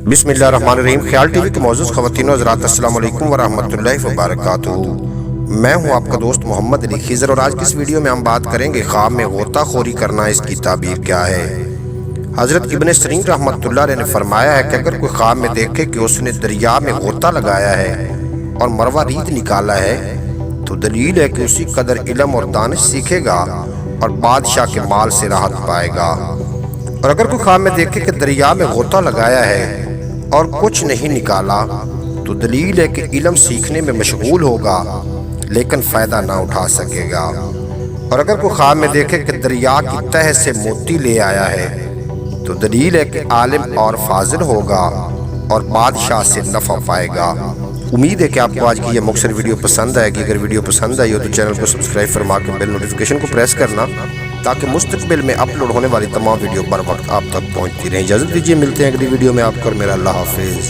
बिस्मिल्लाहिर्रहमानिर्रहीम। ख्याल टीवी के मौजूद ख़वातीन और हज़रात, अस्सलामु अलैकुम वरहमतुल्लाहि वबरकातुहू। मैं हूं आपका दोस्त मोहम्मद अली खिज़र और आज की इस वीडियो में हम बात करेंगे ख्वाब में गोताखोरी करना, इसकी ताबीर क्या है। हज़रत इब्न सिरीन रहमतुल्लाह अलैह ने फरमाया है कि अगर कोई ख्वाब में देखे कि उसने दरिया में गोता लगाया है और मरवा रीत निकाला है तो दलील है कि उसी कदर इल्म और दानिश सीखेगा और बादशाह के माल से राहत पाएगा। और अगर कोई ख्वाब में देखे कि दरिया में गोता लगाया है और कुछ नहीं निकाला तो दलील है कि इल्म सीखने में मशगूल होगा लेकिन फ़ायदा ना उठा सकेगा। और अगर कोई ख्वाब में देखे कि दरिया की तह से मोती ले आया है तो दलील है कि आलिम और फाजिल होगा और बादशाह से नफ़ा पाएगा। उम्मीद है कि आपको आज की ये मुख्तसर वीडियो पसंद आएगी। अगर वीडियो पसंद आई हो तो चैनल को सब्सक्राइब फरमा के बेल नोटिफिकेशन को प्रेस करना ताकि मुस्तकबिल में अपलोड होने वाली तमाम वीडियो बर वक्त आप तक पहुँचती रहें। इजाज़त दीजिए, मिलते हैं अगली वीडियो में आपको और मेरा। अल्लाह हाफिज़।